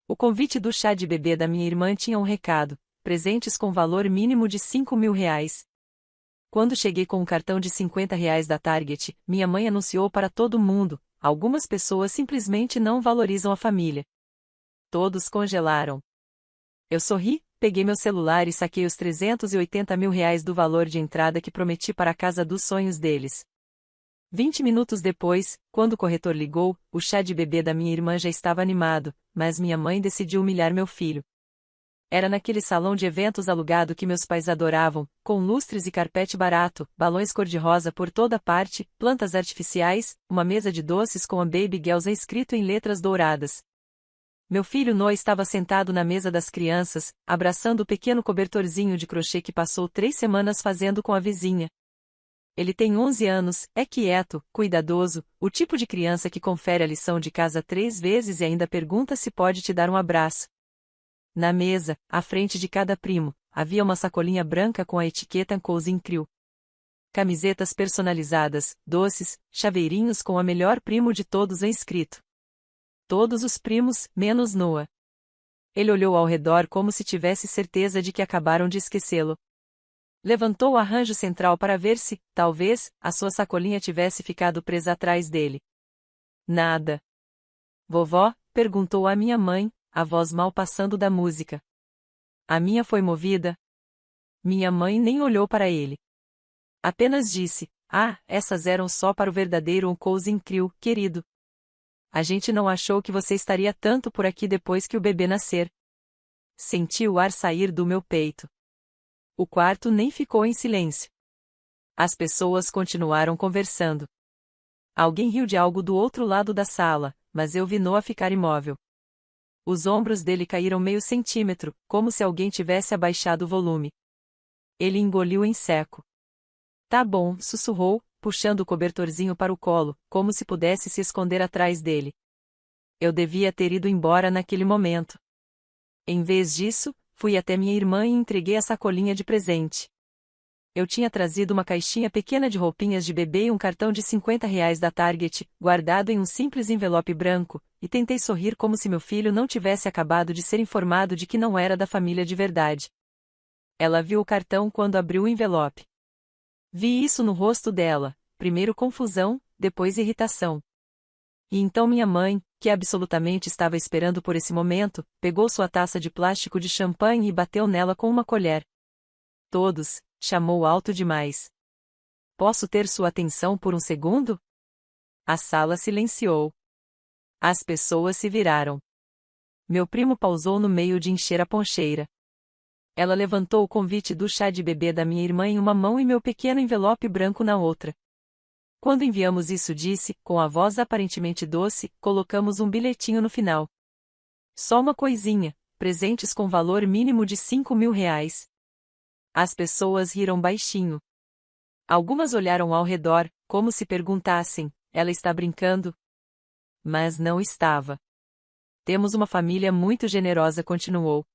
O convite do chá de bebê da minha irmã tinha um recado: presentes com valor mínimo de R$ 5.000. Quando cheguei com um cartão de R$ 50 da Target, minha mãe anunciou para todo mundo: algumas pessoas simplesmente não valorizam a família. Todos congelaram. Eu sorri, peguei meu celular e saquei os R$ 380.000 do valor de entrada que prometi para a casa dos sonhos deles. 20 minutos depois, quando o corretor ligou, o chá de bebê da minha irmã já estava animado, mas minha mãe decidiu humilhar meu filho. Era naquele salão de eventos alugado que meus pais adoravam, com lustres e carpete barato, balões cor-de-rosa por toda parte, plantas artificiais, uma mesa de doces com a Baby Gelsa escrito em letras douradas. Meu filho Noah estava sentado na mesa das crianças, abraçando o pequeno cobertorzinho de crochê que passou 3 semanas fazendo com a vizinha. Ele tem 11 anos, é quieto, cuidadoso, o tipo de criança que confere a lição de casa 3 vezes e ainda pergunta se pode te dar um abraço. Na mesa, à frente de cada primo, havia uma sacolinha branca com a etiqueta Cozy Crew. Camisetas personalizadas, doces, chaveirinhos com a melhor primo de todos escrito. Todos os primos, menos Noah. Ele olhou ao redor como se tivesse certeza de que acabaram de esquecê-lo. Levantou o arranjo central para ver se, talvez, a sua sacolinha tivesse ficado presa atrás dele. Nada. Vovó? Perguntou a minha mãe, a voz mal passando da música. A minha foi movida? Minha mãe nem olhou para ele. Apenas disse: ah, essas eram só para o verdadeiro Cozy Crew, querido. A gente não achou que você estaria tanto por aqui depois que o bebê nascer. Senti o ar sair do meu peito. O quarto nem ficou em silêncio. As pessoas continuaram conversando. Alguém riu de algo do outro lado da sala, mas eu vi Noah ficar imóvel. Os ombros dele caíram meio centímetro, como se alguém tivesse abaixado o volume. Ele engoliu em seco. Tá bom, sussurrou, puxando o cobertorzinho para o colo, como se pudesse se esconder atrás dele. Eu devia ter ido embora naquele momento. Em vez disso, fui até minha irmã e entreguei a sacolinha de presente. Eu tinha trazido uma caixinha pequena de roupinhas de bebê e um cartão de R$ 50 da Target, guardado em um simples envelope branco, e tentei sorrir como se meu filho não tivesse acabado de ser informado de que não era da família de verdade. Ela viu o cartão quando abriu o envelope. Vi isso no rosto dela, primeiro confusão, depois irritação. E então minha mãe, que absolutamente estava esperando por esse momento, pegou sua taça de plástico de champanhe e bateu nela com uma colher. Todos, chamou alto demais. Posso ter sua atenção por um segundo? A sala silenciou. As pessoas se viraram. Meu primo pausou no meio de encher a poncheira. Ela levantou o convite do chá de bebê da minha irmã em uma mão e meu pequeno envelope branco na outra. Quando enviamos isso, disse, com a voz aparentemente doce, colocamos um bilhetinho no final. Só uma coisinha, presentes com valor mínimo de R$ 5.000. As pessoas riram baixinho. Algumas olharam ao redor, como se perguntassem: ela está brincando? Mas não estava. Temos uma família muito generosa, continuou.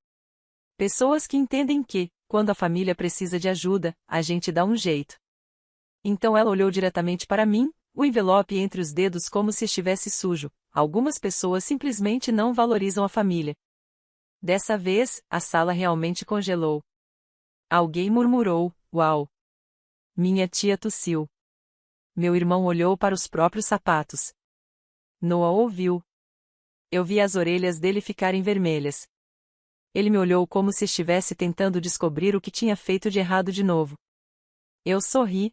Pessoas que entendem que, quando a família precisa de ajuda, a gente dá um jeito. Então ela olhou diretamente para mim, o envelope entre os dedos como se estivesse sujo. Algumas pessoas simplesmente não valorizam a família. Dessa vez, a sala realmente congelou. Alguém murmurou: uau! Minha tia tossiu. Meu irmão olhou para os próprios sapatos. Noah ouviu. Eu vi as orelhas dele ficarem vermelhas. Ele me olhou como se estivesse tentando descobrir o que tinha feito de errado de novo. Eu sorri.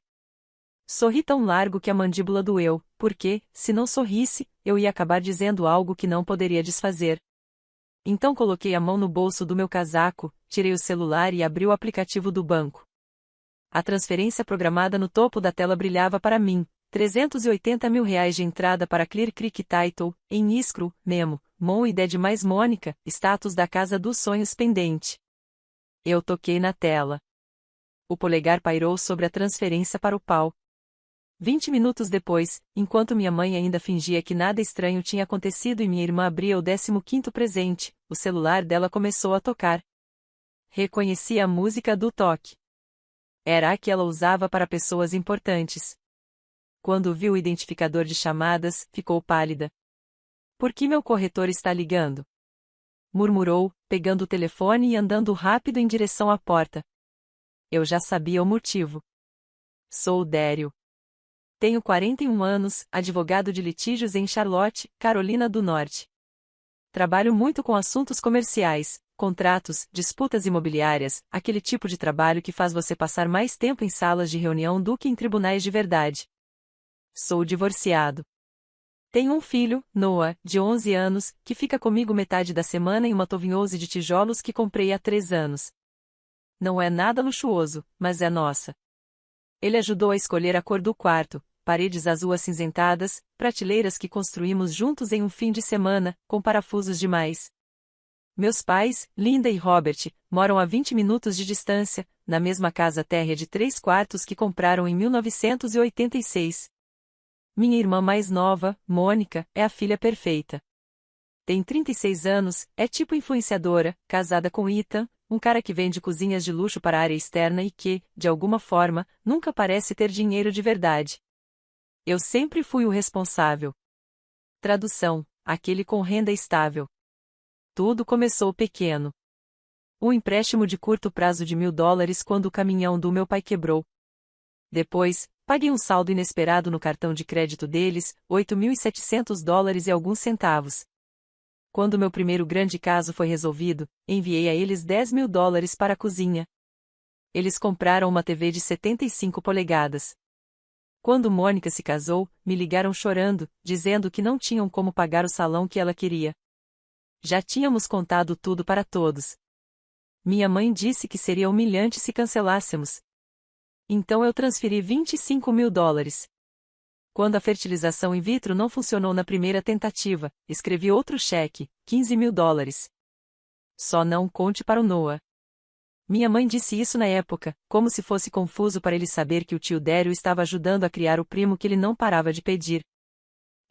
Sorri tão largo que a mandíbula doeu, porque, se não sorrisse, eu ia acabar dizendo algo que não poderia desfazer. Então coloquei a mão no bolso do meu casaco, tirei o celular e abri o aplicativo do banco. A transferência programada no topo da tela brilhava para mim: R$ 380.000 de entrada para Clear Creek Title, em escrow, Memo, Mon e Ded mais Mônica, status da casa dos sonhos pendente. Eu toquei na tela. O polegar pairou sobre a transferência para o pau. 20 minutos depois, enquanto minha mãe ainda fingia que nada estranho tinha acontecido e minha irmã abria o 15º presente, o celular dela começou a tocar. Reconheci a música do toque. Era a que ela usava para pessoas importantes. Quando viu o identificador de chamadas, ficou pálida. Por que meu corretor está ligando? murmurou, pegando o telefone e andando rápido em direção à porta. Eu já sabia o motivo. Sou o Daryl. Tenho 41 anos, advogado de litígios em Charlotte, Carolina do Norte. Trabalho muito com assuntos comerciais, contratos, disputas imobiliárias, aquele tipo de trabalho que faz você passar mais tempo em salas de reunião do que em tribunais de verdade. Sou divorciado. Tenho um filho, Noah, de 11 anos, que fica comigo metade da semana em uma tovinhose de tijolos que comprei há 3 anos. Não é nada luxuoso, mas é nossa. Ele ajudou a escolher a cor do quarto, paredes azul acinzentadas, prateleiras que construímos juntos em um fim de semana, com parafusos demais. Meus pais, Linda e Robert, moram a 20 minutos de distância, na mesma casa térrea de 3 quartos que compraram em 1986. Minha irmã mais nova, Mônica, é a filha perfeita. Tem 36 anos, é tipo influenciadora, casada com Ethan, um cara que vende cozinhas de luxo para a área externa e que, de alguma forma, nunca parece ter dinheiro de verdade. Eu sempre fui o responsável. Tradução: aquele com renda estável. Tudo começou pequeno. Um empréstimo de curto prazo de $1.000 quando o caminhão do meu pai quebrou. Depois, paguei um saldo inesperado no cartão de crédito deles, $8.700 e alguns centavos. Quando meu primeiro grande caso foi resolvido, enviei a eles $10.000 para a cozinha. Eles compraram uma TV de 75 polegadas. Quando Mônica se casou, me ligaram chorando, dizendo que não tinham como pagar o salão que ela queria. Já tínhamos contado tudo para todos. Minha mãe disse que seria humilhante se cancelássemos. Então eu transferi $25.000. Quando a fertilização in vitro não funcionou na primeira tentativa, escrevi outro cheque, $15.000. Só não conte para o Noah. Minha mãe disse isso na época, como se fosse confuso para ele saber que o tio Daryl estava ajudando a criar o primo que ele não parava de pedir.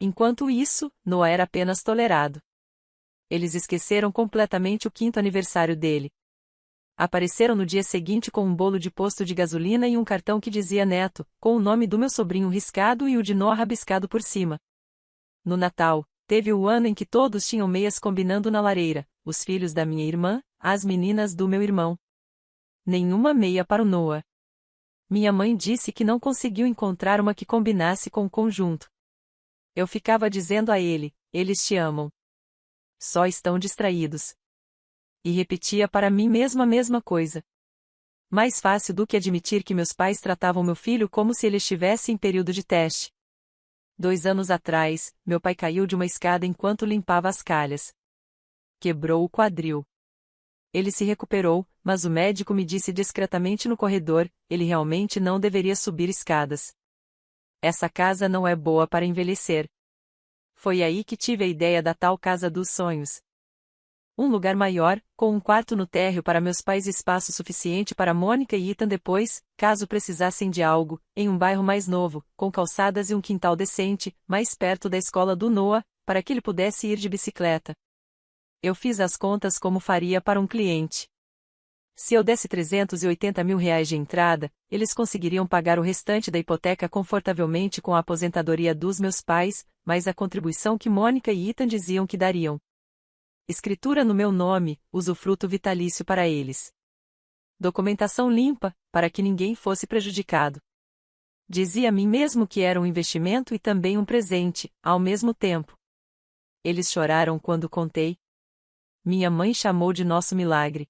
Enquanto isso, Noah era apenas tolerado. Eles esqueceram completamente o 5º aniversário dele. Apareceram no dia seguinte com um bolo de posto de gasolina e um cartão que dizia Neto, com o nome do meu sobrinho riscado e o de Noah rabiscado por cima. No Natal, teve o ano em que todos tinham meias combinando na lareira, os filhos da minha irmã, as meninas do meu irmão. Nenhuma meia para o Noah. Minha mãe disse que não conseguiu encontrar uma que combinasse com o conjunto. Eu ficava dizendo a ele, eles te amam. Só estão distraídos. E repetia para mim mesma a mesma coisa. Mais fácil do que admitir que meus pais tratavam meu filho como se ele estivesse em período de teste. 2 anos atrás, meu pai caiu de uma escada enquanto limpava as calhas. Quebrou o quadril. Ele se recuperou, mas o médico me disse discretamente no corredor, ele realmente não deveria subir escadas. Essa casa não é boa para envelhecer. Foi aí que tive a ideia da tal casa dos sonhos. Um lugar maior, com um quarto no térreo para meus pais e espaço suficiente para Mônica e Ethan depois, caso precisassem de algo, em um bairro mais novo, com calçadas e um quintal decente, mais perto da escola do Noah, para que ele pudesse ir de bicicleta. Eu fiz as contas como faria para um cliente. Se eu desse R$380.000 de entrada, eles conseguiriam pagar o restante da hipoteca confortavelmente com a aposentadoria dos meus pais, mais a contribuição que Mônica e Ethan diziam que dariam. Escritura no meu nome, usufruto vitalício para eles. Documentação limpa, para que ninguém fosse prejudicado. Dizia a mim mesmo que era um investimento e também um presente, ao mesmo tempo. Eles choraram quando contei. Minha mãe chamou de nosso milagre.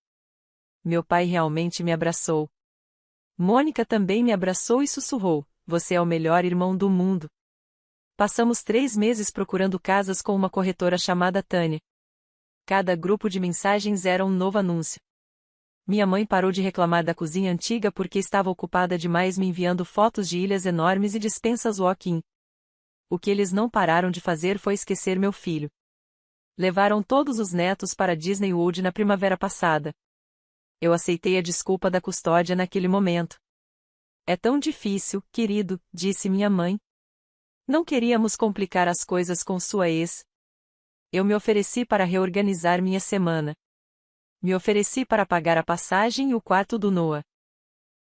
Meu pai realmente me abraçou. Mônica também me abraçou e sussurrou, você é o melhor irmão do mundo. Passamos 3 meses procurando casas com uma corretora chamada Tânia. Cada grupo de mensagens era um novo anúncio. Minha mãe parou de reclamar da cozinha antiga porque estava ocupada demais me enviando fotos de ilhas enormes e dispensas walk-in. O que eles não pararam de fazer foi esquecer meu filho. Levaram todos os netos para Disney World na primavera passada. Eu aceitei a desculpa da custódia naquele momento. É tão difícil, querido, disse minha mãe. Não queríamos complicar as coisas com sua ex. Eu me ofereci para reorganizar minha semana. Me ofereci para pagar a passagem e o quarto do Noah.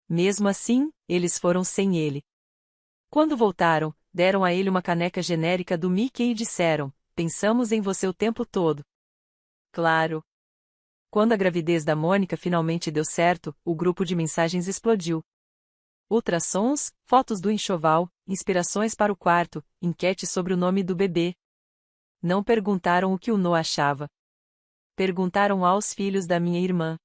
Mesmo assim, eles foram sem ele. Quando voltaram, deram a ele uma caneca genérica do Mickey e disseram, pensamos em você o tempo todo. Claro. Quando a gravidez da Mônica finalmente deu certo, o grupo de mensagens explodiu. Ultrassons, fotos do enxoval, inspirações para o quarto, enquete sobre o nome do bebê. Não perguntaram o que o Noah achava. Perguntaram aos filhos da minha irmã.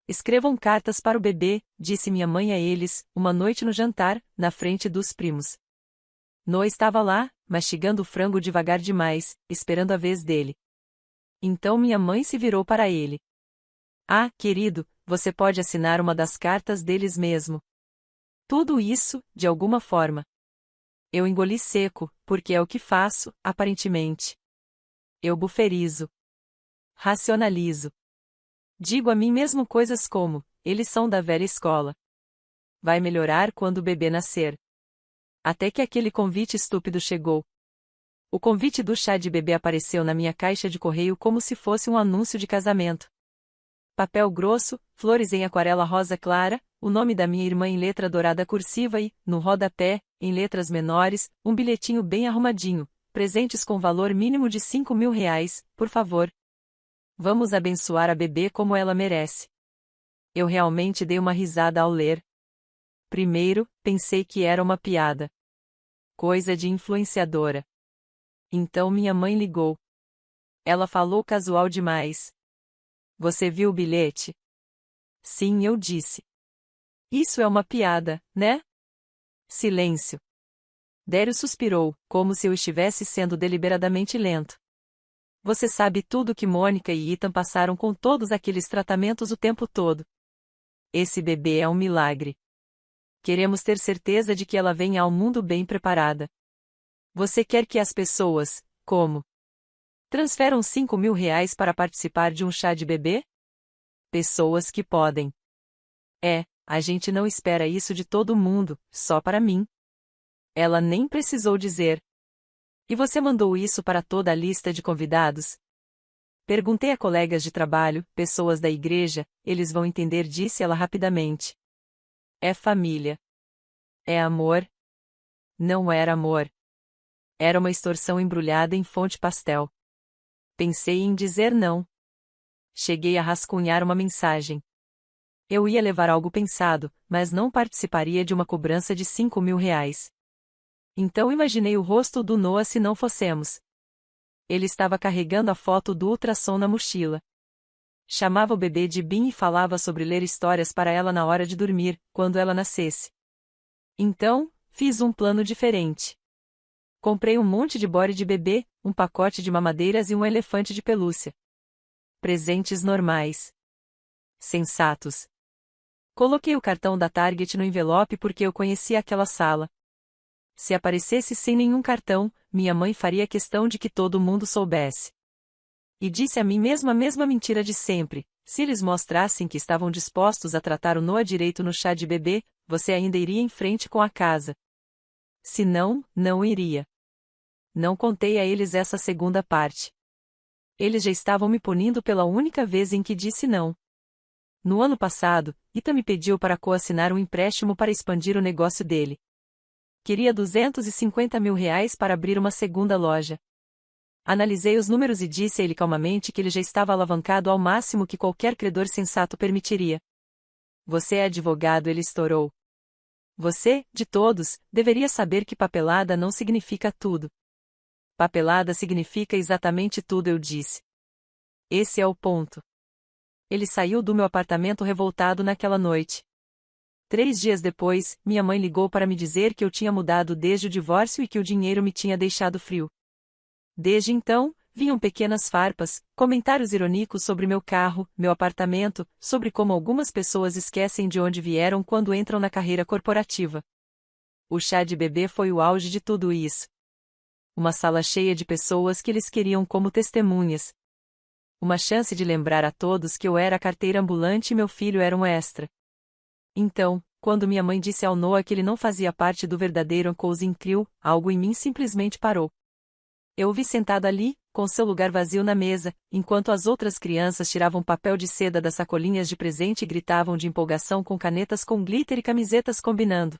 Escrevam cartas para o bebê, disse minha mãe a eles, uma noite no jantar, na frente dos primos. Noah estava lá, mastigando o frango devagar demais, esperando a vez dele. Então minha mãe se virou para ele. Ah, querido, você pode assinar uma das cartas deles mesmo. Tudo isso, de alguma forma. Eu engoli seco, porque é o que faço, aparentemente. Eu buferizo. Racionalizo. Digo a mim mesmo coisas como, eles são da velha escola. Vai melhorar quando o bebê nascer. Até que aquele convite estúpido chegou. O convite do chá de bebê apareceu na minha caixa de correio como se fosse um anúncio de casamento. Papel grosso, flores em aquarela rosa clara, o nome da minha irmã em letra dourada cursiva e, no rodapé, em letras menores, um bilhetinho bem arrumadinho, presentes com valor mínimo de R$ 5.000, por favor. Vamos abençoar a bebê como ela merece. Eu realmente dei uma risada ao ler. Primeiro, pensei que era uma piada. Coisa de influenciadora. Então minha mãe ligou. Ela falou casual demais. Você viu o bilhete? Sim, eu disse. Isso é uma piada, né? Silêncio. Dério suspirou, como se eu estivesse sendo deliberadamente lento. Você sabe tudo que Mônica e Ethan passaram com todos aqueles tratamentos o tempo todo. Esse bebê é um milagre. Queremos ter certeza de que ela venha ao mundo bem preparada. Você quer que as pessoas, como? Transferam R$ 5.000 para participar de um chá de bebê? Pessoas que podem. A gente não espera isso de todo mundo, só para mim. Ela nem precisou dizer. E você mandou isso para toda a lista de convidados? Perguntei a colegas de trabalho, pessoas da igreja, eles vão entender, disse ela rapidamente. É família. É amor? Não era amor. Era uma extorsão embrulhada em fonte pastel. Pensei em dizer não. Cheguei a rascunhar uma mensagem. Eu ia levar algo pensado, mas não participaria de uma cobrança de R$ 5.000. Então imaginei o rosto do Noah se não fossemos. Ele estava carregando a foto do ultrassom na mochila. Chamava o bebê de Bin e falava sobre ler histórias para ela na hora de dormir, quando ela nascesse. Então, fiz um plano diferente. Comprei um monte de body de bebê, um pacote de mamadeiras e um elefante de pelúcia. Presentes normais. Sensatos. Coloquei o cartão da Target no envelope porque eu conhecia aquela sala. Se aparecesse sem nenhum cartão, minha mãe faria questão de que todo mundo soubesse. E disse a mim mesma a mesma mentira de sempre: se eles mostrassem que estavam dispostos a tratar o Noah direito no chá de bebê, você ainda iria em frente com a casa. Se não, não iria. Não contei a eles essa segunda parte. Eles já estavam me punindo pela única vez em que disse não. No ano passado, Ita me pediu para coassinar um empréstimo para expandir o negócio dele. Queria R$ 250.000 para abrir uma segunda loja. Analisei os números e disse a ele calmamente que ele já estava alavancado ao máximo que qualquer credor sensato permitiria. Você é advogado, ele estourou. Você, de todos, deveria saber que papelada não significa tudo. Papelada significa exatamente tudo, eu disse. Esse é o ponto. Ele saiu do meu apartamento revoltado naquela noite. 3 dias depois, minha mãe ligou para me dizer que eu tinha mudado desde o divórcio e que o dinheiro me tinha deixado frio. Desde então, vinham pequenas farpas, comentários irônicos sobre meu carro, meu apartamento, sobre como algumas pessoas esquecem de onde vieram quando entram na carreira corporativa. O chá de bebê foi o auge de tudo isso. Uma sala cheia de pessoas que eles queriam como testemunhas. Uma chance de lembrar a todos que eu era a carteira ambulante e meu filho era um extra. Então, quando minha mãe disse ao Noah que ele não fazia parte do verdadeiro Cousin Crew, algo em mim simplesmente parou. Eu o vi sentado ali, com seu lugar vazio na mesa, enquanto as outras crianças tiravam papel de seda das sacolinhas de presente e gritavam de empolgação com canetas com glitter e camisetas combinando.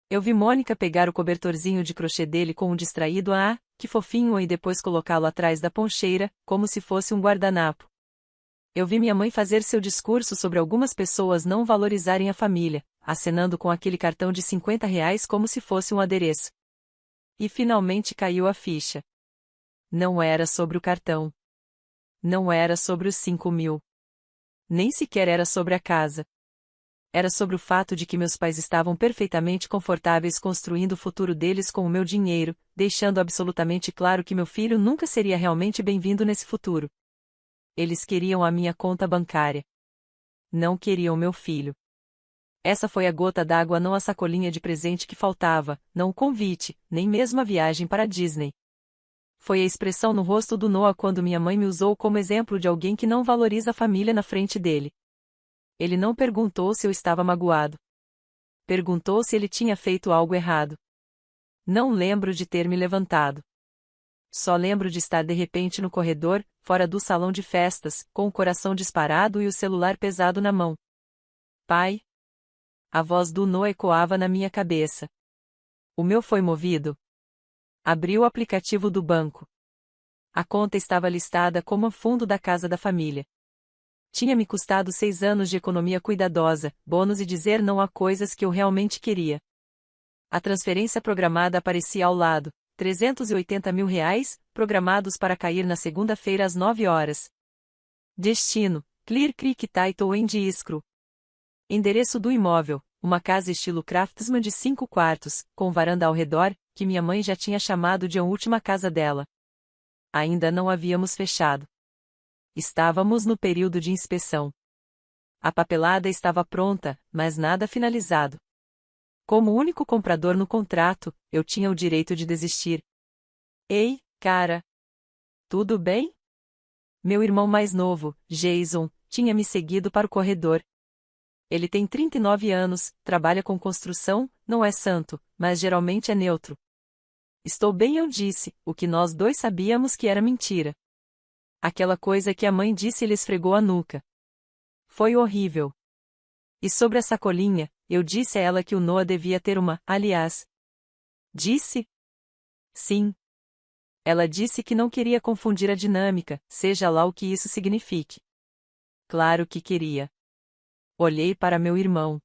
Eu vi Mônica pegar o cobertorzinho de crochê dele com um distraído que fofinho, e depois colocá-lo atrás da poncheira, como se fosse um guardanapo. Eu vi minha mãe fazer seu discurso sobre algumas pessoas não valorizarem a família, acenando com aquele cartão de R$ 50 como se fosse um adereço. E finalmente caiu a ficha. Não era sobre o cartão. Não era sobre os 5.000. Nem sequer era sobre a casa. Era sobre o fato de que meus pais estavam perfeitamente confortáveis construindo o futuro deles com o meu dinheiro, deixando absolutamente claro que meu filho nunca seria realmente bem-vindo nesse futuro. Eles queriam a minha conta bancária. Não queriam meu filho. Essa foi a gota d'água, não a sacolinha de presente que faltava, não o convite, nem mesmo a viagem para a Disney. Foi a expressão no rosto do Noah quando minha mãe me usou como exemplo de alguém que não valoriza a família na frente dele. Ele não perguntou se eu estava magoado. Perguntou se ele tinha feito algo errado. Não lembro de ter me levantado. Só lembro de estar de repente no corredor, fora do salão de festas, com o coração disparado e o celular pesado na mão. Pai? A voz do Noah ecoava na minha cabeça. O meu foi movido. Abri o aplicativo do banco. A conta estava listada como a fundo da casa da família. Tinha me custado 6 anos de economia cuidadosa, bônus e dizer não a coisas que eu realmente queria. A transferência programada aparecia ao lado, R$ 380 mil, programados para cair na segunda-feira às 9 horas. Destino, Clear Creek Title and Escrow. Endereço do imóvel, uma casa estilo Craftsman de 5 quartos, com varanda ao redor, que minha mãe já tinha chamado de a última casa dela. Ainda não havíamos fechado. Estávamos no período de inspeção. A papelada estava pronta, mas nada finalizado. Como único comprador no contrato, eu tinha o direito de desistir. Ei, cara! Tudo bem? Meu irmão mais novo, Jason, tinha me seguido para o corredor. Ele tem 39 anos, trabalha com construção, não é santo, mas geralmente é neutro. Estou bem, eu disse, o que nós dois sabíamos que era mentira. Aquela coisa que a mãe disse e lhe esfregou a nuca. Foi horrível. E sobre a sacolinha, eu disse a ela que o Noah devia ter uma, aliás. Disse? Sim. Ela disse que não queria confundir a dinâmica, seja lá o que isso signifique. Claro que queria. Olhei para meu irmão.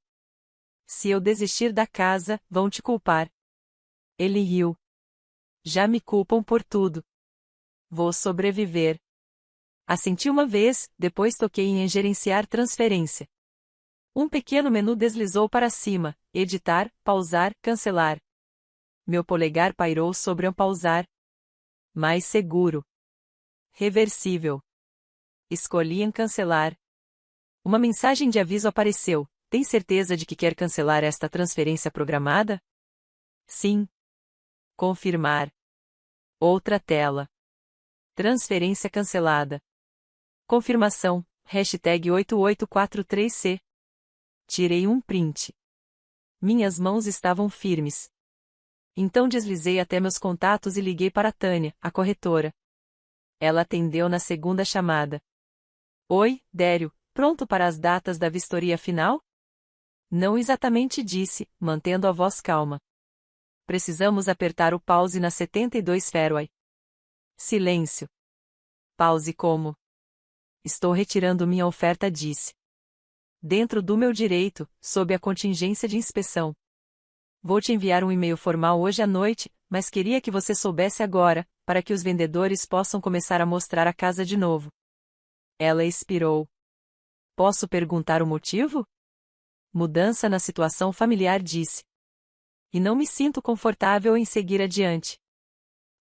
Se eu desistir da casa, vão te culpar. Ele riu. Já me culpam por tudo. Vou sobreviver. Assenti uma vez, depois toquei em gerenciar transferência. Um pequeno menu deslizou para cima, editar, pausar, cancelar. Meu polegar pairou sobre pausar. Mais seguro. Reversível. Escolhi em cancelar. Uma mensagem de aviso apareceu. Tem certeza de que quer cancelar esta transferência programada? Sim. Confirmar. Outra tela. Transferência cancelada. Confirmação, #8843C. Tirei um print. Minhas mãos estavam firmes. Então deslizei até meus contatos e liguei para Tânia, a corretora. Ela atendeu na segunda chamada. Oi, Dério, pronto para as datas da vistoria final? Não exatamente, disse, mantendo a voz calma. Precisamos apertar o pause na 72 Fairway. Silêncio. Pause como? Estou retirando minha oferta, disse. Dentro do meu direito, sob a contingência de inspeção. Vou te enviar um e-mail formal hoje à noite, mas queria que você soubesse agora, para que os vendedores possam começar a mostrar a casa de novo. Ela expirou. Posso perguntar o motivo? Mudança na situação familiar, disse. E não me sinto confortável em seguir adiante.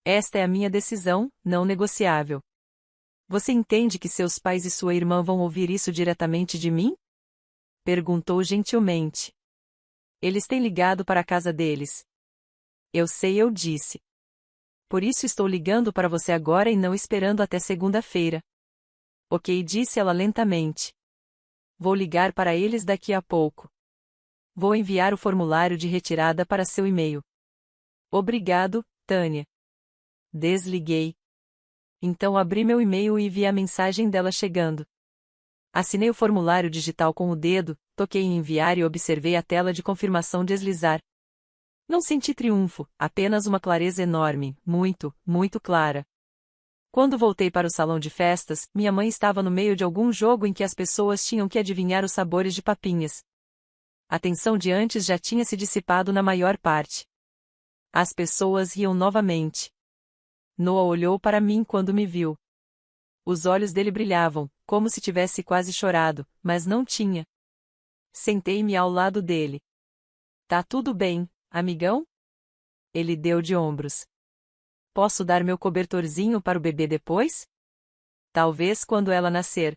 Esta é a minha decisão, não negociável. Você entende que seus pais e sua irmã vão ouvir isso diretamente de mim? Perguntou gentilmente. Eles têm ligado para a casa deles. Eu sei, eu disse. Por isso estou ligando para você agora e não esperando até segunda-feira. Ok, disse ela lentamente. Vou ligar para eles daqui a pouco. Vou enviar o formulário de retirada para seu e-mail. Obrigado, Tânia. Desliguei. Então abri meu e-mail e vi a mensagem dela chegando. Assinei o formulário digital com o dedo, toquei em enviar e observei a tela de confirmação deslizar. Não senti triunfo, apenas uma clareza enorme, muito, muito clara. Quando voltei para o salão de festas, minha mãe estava no meio de algum jogo em que as pessoas tinham que adivinhar os sabores de papinhas. A tensão de antes já tinha se dissipado na maior parte. As pessoas riam novamente. Noah olhou para mim quando me viu. Os olhos dele brilhavam, como se tivesse quase chorado, mas não tinha. Sentei-me ao lado dele. Tá tudo bem, amigão? Ele deu de ombros. Posso dar meu cobertorzinho para o bebê depois? Talvez quando ela nascer.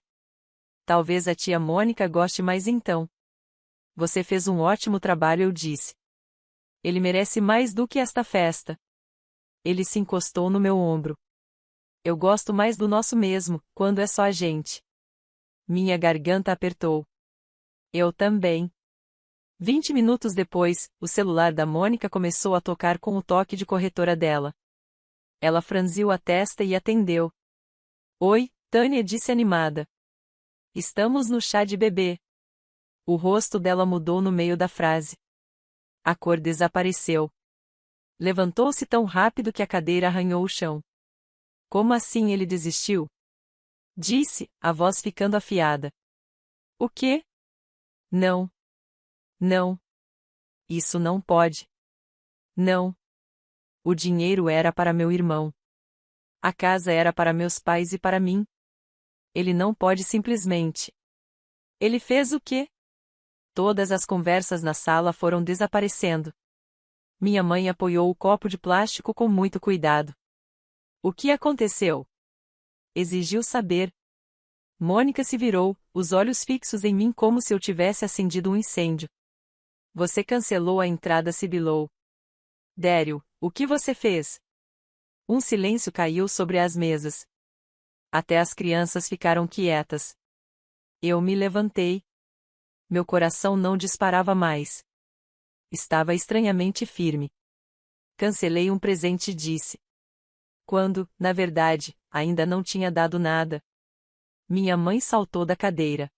Talvez a tia Mônica goste mais então. Você fez um ótimo trabalho, eu disse. Ele merece mais do que esta festa. Ele se encostou no meu ombro. Eu gosto mais do nosso mesmo, quando é só a gente. Minha garganta apertou. Eu também. 20 minutos depois, o celular da Mônica começou a tocar com o toque de corretora dela. Ela franziu a testa e atendeu. Oi, Tânia disse animada. Estamos no chá de bebê. O rosto dela mudou no meio da frase. A cor desapareceu. Levantou-se tão rápido que a cadeira arranhou o chão. Como assim ele desistiu? Disse, a voz ficando afiada. O quê? Não. Não. Isso não pode. Não. O dinheiro era para meu irmão. A casa era para meus pais e para mim. Ele não pode simplesmente. Ele fez o quê? Todas as conversas na sala foram desaparecendo. Minha mãe apoiou o copo de plástico com muito cuidado. O que aconteceu? Exigiu saber. Mônica se virou, os olhos fixos em mim como se eu tivesse acendido um incêndio. Você cancelou a entrada, sibilou. Dério, o que você fez? Um silêncio caiu sobre as mesas. Até as crianças ficaram quietas. Eu me levantei. Meu coração não disparava mais. Estava estranhamente firme. Cancelei um presente, disse. Quando, na verdade, ainda não tinha dado nada. Minha mãe saltou da cadeira.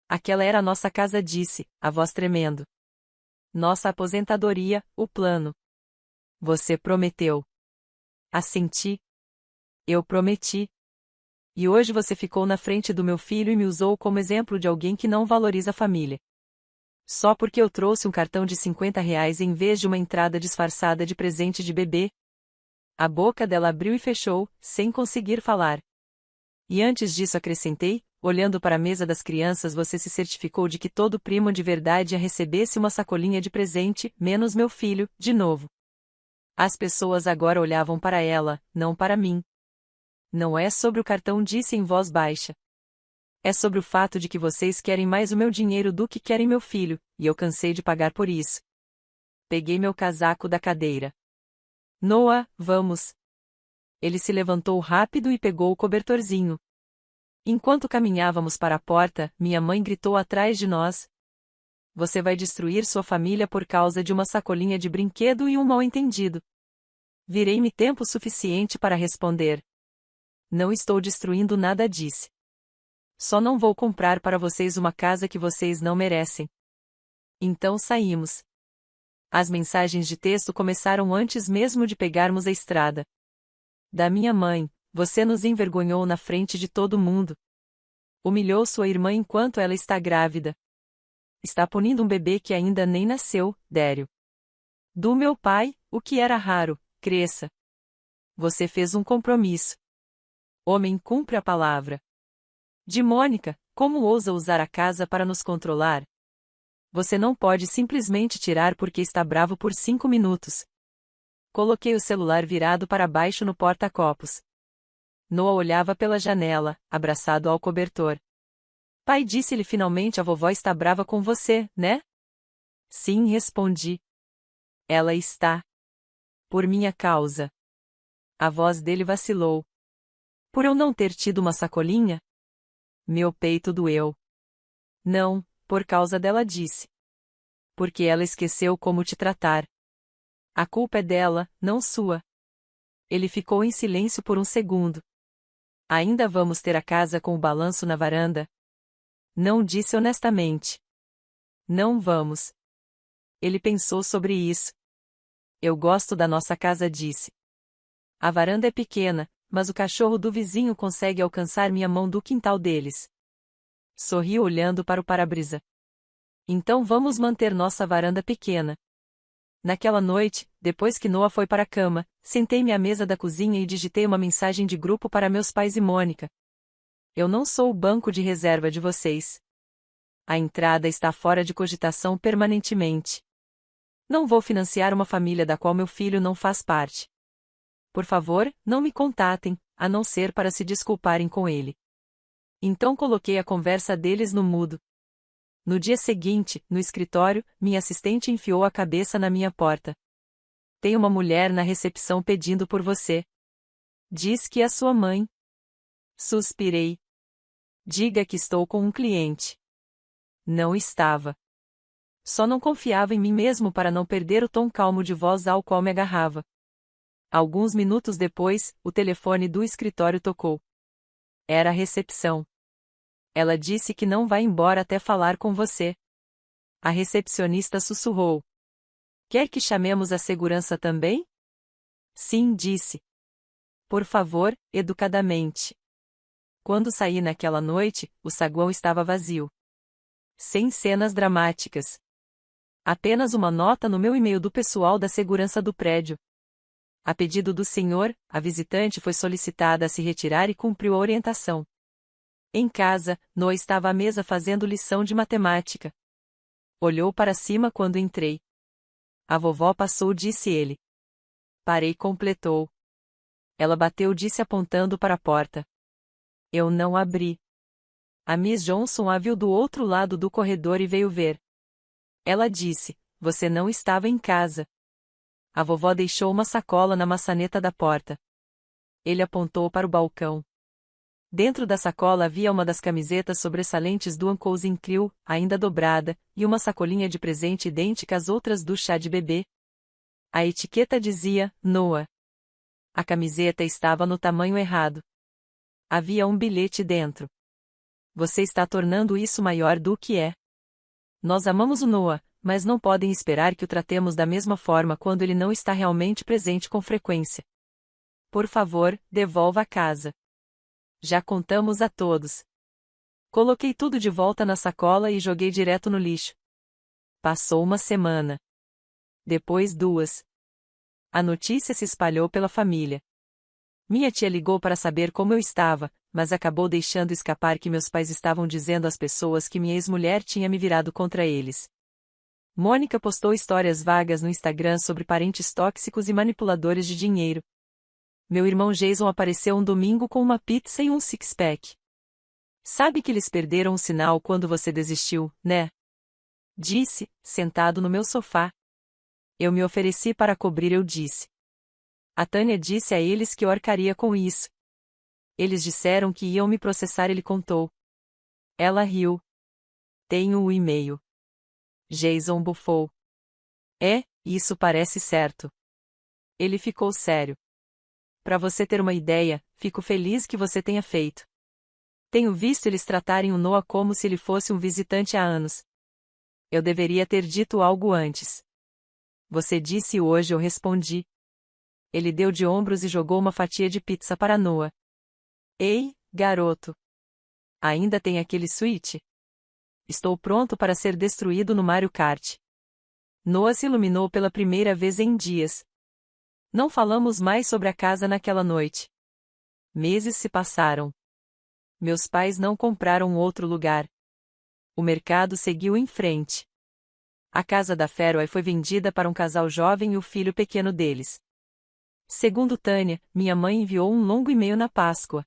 Aquela era a nossa casa, disse, a voz tremendo. Nossa aposentadoria, o plano. Você prometeu. Assenti. Eu prometi. E hoje você ficou na frente do meu filho e me usou como exemplo de alguém que não valoriza a família. Só porque eu trouxe um cartão de R$ 50 em vez de uma entrada disfarçada de presente de bebê. A boca dela abriu e fechou, sem conseguir falar. E antes disso acrescentei, olhando para a mesa das crianças, você se certificou de que todo primo de verdade recebesse uma sacolinha de presente, menos meu filho, de novo. As pessoas agora olhavam para ela, não para mim. Não é sobre o cartão, disse em voz baixa. É sobre o fato de que vocês querem mais o meu dinheiro do que querem meu filho, e eu cansei de pagar por isso. Peguei meu casaco da cadeira. Noah, vamos. Ele se levantou rápido e pegou o cobertorzinho. Enquanto caminhávamos para a porta, minha mãe gritou atrás de nós. Você vai destruir sua família por causa de uma sacolinha de brinquedo e um mal-entendido. Virei-me tempo suficiente para responder. Não estou destruindo nada, disse. Só não vou comprar para vocês uma casa que vocês não merecem. Então saímos. As mensagens de texto começaram antes mesmo de pegarmos a estrada. Da minha mãe, você nos envergonhou na frente de todo mundo. Humilhou sua irmã enquanto ela está grávida. Está punindo um bebê que ainda nem nasceu, Dério. Do meu pai, o que era raro, cresça. Você fez um compromisso. Homem cumpre a palavra. De Mônica, como ousa usar a casa para nos controlar? Você não pode simplesmente tirar porque está bravo por 5 minutos. Coloquei o celular virado para baixo no porta-copos. Noah olhava pela janela, abraçado ao cobertor. Pai, disse-lhe, finalmente a vovó está brava com você, né? Sim, respondi. Ela está. Por minha causa. A voz dele vacilou. Por eu não ter tido uma sacolinha? Meu peito doeu. Não, por causa dela, disse. Porque ela esqueceu como te tratar. A culpa é dela, não sua. Ele ficou em silêncio por um segundo. Ainda vamos ter a casa com o balanço na varanda? Não, disse honestamente. Não vamos. Ele pensou sobre isso. Eu gosto da nossa casa, disse. A varanda é pequena, mas o cachorro do vizinho consegue alcançar minha mão do quintal deles. Sorri olhando para o para-brisa. Então vamos manter nossa varanda pequena. Naquela noite, depois que Noah foi para a cama, sentei-me à mesa da cozinha e digitei uma mensagem de grupo para meus pais e Mônica. Eu não sou o banco de reserva de vocês. A entrada está fora de cogitação permanentemente. Não vou financiar uma família da qual meu filho não faz parte. Por favor, não me contatem, a não ser para se desculparem com ele. Então coloquei a conversa deles no mudo. No dia seguinte, no escritório, minha assistente enfiou a cabeça na minha porta. Tem uma mulher na recepção pedindo por você. Diz que é sua mãe. Suspirei. Diga que estou com um cliente. Não estava. Só não confiava em mim mesmo para não perder o tom calmo de voz ao qual me agarrava. Alguns minutos depois, o telefone do escritório tocou. Era a recepção. Ela disse que não vai embora até falar com você. A recepcionista sussurrou. Quer que chamemos a segurança também? Sim, disse. Por favor, educadamente. Quando saí naquela noite, o saguão estava vazio. Sem cenas dramáticas. Apenas uma nota no meu e-mail do pessoal da segurança do prédio. A pedido do senhor, a visitante foi solicitada a se retirar e cumpriu a orientação. Em casa, Noah estava à mesa fazendo lição de matemática. Olhou para cima quando entrei. A vovó passou, disse ele. Parei, completou. Ela bateu, disse apontando para a porta. Eu não abri. A Miss Johnson a viu do outro lado do corredor e veio ver. Ela disse, você não estava em casa. A vovó deixou uma sacola na maçaneta da porta. Ele apontou para o balcão. Dentro da sacola havia uma das camisetas sobressalentes do Uncle's Crew, ainda dobrada, e uma sacolinha de presente idêntica às outras do chá de bebê. A etiqueta dizia, Noah. A camiseta estava no tamanho errado. Havia um bilhete dentro. Você está tornando isso maior do que é. Nós amamos o Noah, mas não podem esperar que o tratemos da mesma forma quando ele não está realmente presente com frequência. Por favor, devolva a casa. Já contamos a todos. Coloquei tudo de volta na sacola e joguei direto no lixo. Passou uma semana. Depois 2. A notícia se espalhou pela família. Minha tia ligou para saber como eu estava, mas acabou deixando escapar que meus pais estavam dizendo às pessoas que minha ex-mulher tinha me virado contra eles. Mônica postou histórias vagas no Instagram sobre parentes tóxicos e manipuladores de dinheiro. Meu irmão Jason apareceu um domingo com uma pizza e um six-pack. Sabe que eles perderam o sinal quando você desistiu, né? Disse, sentado no meu sofá. Eu me ofereci para cobrir, eu disse. A Tânia disse a eles que eu arcaria com isso. Eles disseram que iam me processar, ele contou. Ela riu. Tenho o e-mail. Jason bufou. Isso parece certo. Ele ficou sério. Para você ter uma ideia, fico feliz que você tenha feito. Tenho visto eles tratarem o Noah como se ele fosse um visitante há anos. Eu deveria ter dito algo antes. Você disse hoje, eu respondi. Ele deu de ombros e jogou uma fatia de pizza para Noah. Ei, garoto. Ainda tem aquele Switch? Estou pronto para ser destruído no Mario Kart. Noah se iluminou pela primeira vez em dias. Não falamos mais sobre a casa naquela noite. Meses se passaram. Meus pais não compraram outro lugar. O mercado seguiu em frente. A casa da Fairway foi vendida para um casal jovem e o filho pequeno deles. Segundo Tânia, minha mãe enviou um longo e-mail na Páscoa.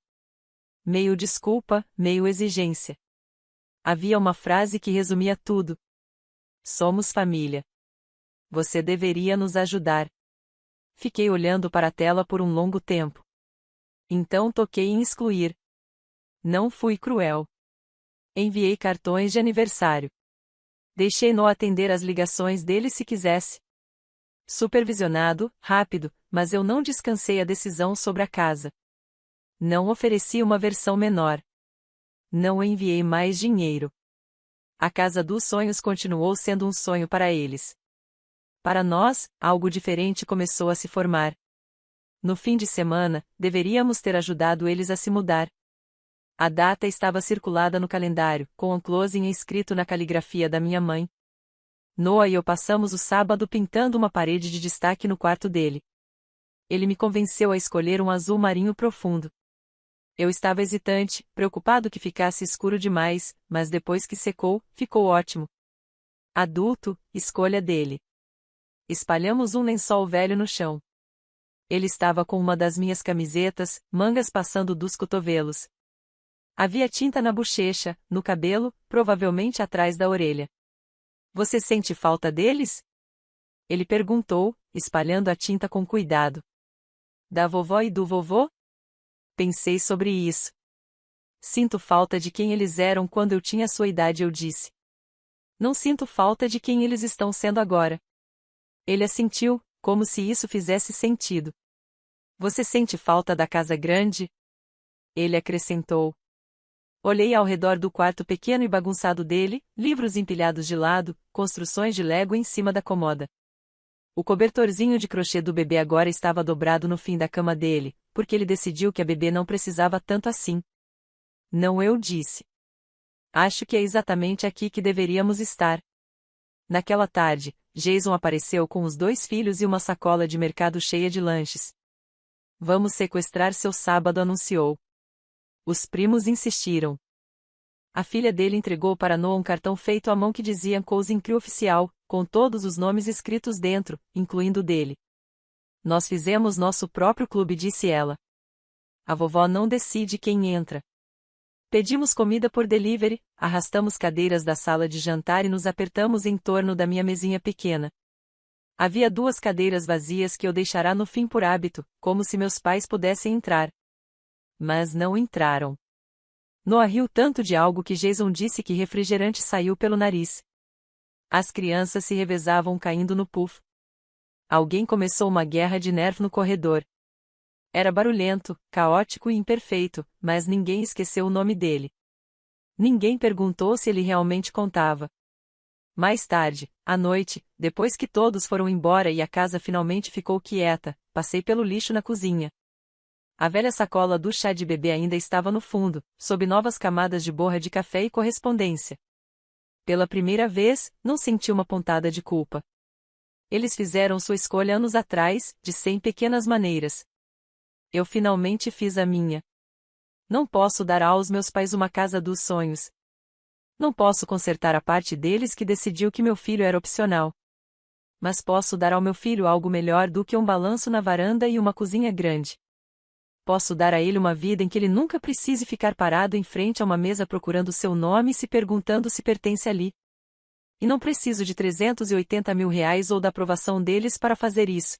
Meio desculpa, meio exigência. Havia uma frase que resumia tudo. Somos família. Você deveria nos ajudar. Fiquei olhando para a tela por um longo tempo. Então toquei em excluir. Não fui cruel. Enviei cartões de aniversário. Deixei Noah atender as ligações dele se quisesse. Supervisionado, rápido, mas eu não descansei a decisão sobre a casa. Não ofereci uma versão menor. Não enviei mais dinheiro. A casa dos sonhos continuou sendo um sonho para eles. Para nós, algo diferente começou a se formar. No fim de semana, deveríamos ter ajudado eles a se mudar. A data estava circulada no calendário, com um closing escrito na caligrafia da minha mãe. Noah e eu passamos o sábado pintando uma parede de destaque no quarto dele. Ele me convenceu a escolher um azul marinho profundo. Eu estava hesitante, preocupado que ficasse escuro demais, mas depois que secou, ficou ótimo. Adulto, escolha dele. Espalhamos um lençol velho no chão. Ele estava com uma das minhas camisetas, mangas passando dos cotovelos. Havia tinta na bochecha, no cabelo, provavelmente atrás da orelha. Você sente falta deles? Ele perguntou, espalhando a tinta com cuidado. Da vovó e do vovô? Pensei sobre isso. Sinto falta de quem eles eram quando eu tinha sua idade, eu disse. Não sinto falta de quem eles estão sendo agora. Ele assentiu, como se isso fizesse sentido. Você sente falta da casa grande? Ele acrescentou. Olhei ao redor do quarto pequeno e bagunçado dele, livros empilhados de lado, construções de Lego em cima da comoda. O cobertorzinho de crochê do bebê agora estava dobrado no fim da cama dele, porque ele decidiu que a bebê não precisava tanto assim. Não, eu disse. Acho que é exatamente aqui que deveríamos estar. Naquela tarde, Jason apareceu com os 2 filhos e uma sacola de mercado cheia de lanches. Vamos sequestrar seu sábado, anunciou. Os primos insistiram. A filha dele entregou para Noah um cartão feito à mão que dizia Cousin Crew Oficial, com todos os nomes escritos dentro, incluindo o dele. Nós fizemos nosso próprio clube, disse ela. A vovó não decide quem entra. Pedimos comida por delivery, arrastamos cadeiras da sala de jantar e nos apertamos em torno da minha mesinha pequena. Havia 2 cadeiras vazias que eu deixara no fim por hábito, como se meus pais pudessem entrar. Mas não entraram. Noah riu tanto de algo que Jason disse que refrigerante saiu pelo nariz. As crianças se revezavam caindo no puff. Alguém começou uma guerra de nervo no corredor. Era barulhento, caótico e imperfeito, mas ninguém esqueceu o nome dele. Ninguém perguntou se ele realmente contava. Mais tarde, à noite, depois que todos foram embora e a casa finalmente ficou quieta, passei pelo lixo na cozinha. A velha sacola do chá de bebê ainda estava no fundo, sob novas camadas de borra de café e correspondência. Pela primeira vez, não senti uma pontada de culpa. Eles fizeram sua escolha anos atrás, de 100 pequenas maneiras. Eu finalmente fiz a minha. Não posso dar aos meus pais uma casa dos sonhos. Não posso consertar a parte deles que decidiu que meu filho era opcional. Mas posso dar ao meu filho algo melhor do que um balanço na varanda e uma cozinha grande. Posso dar a ele uma vida em que ele nunca precise ficar parado em frente a uma mesa procurando seu nome e se perguntando se pertence ali. E não preciso de R$ 380 mil ou da aprovação deles para fazer isso.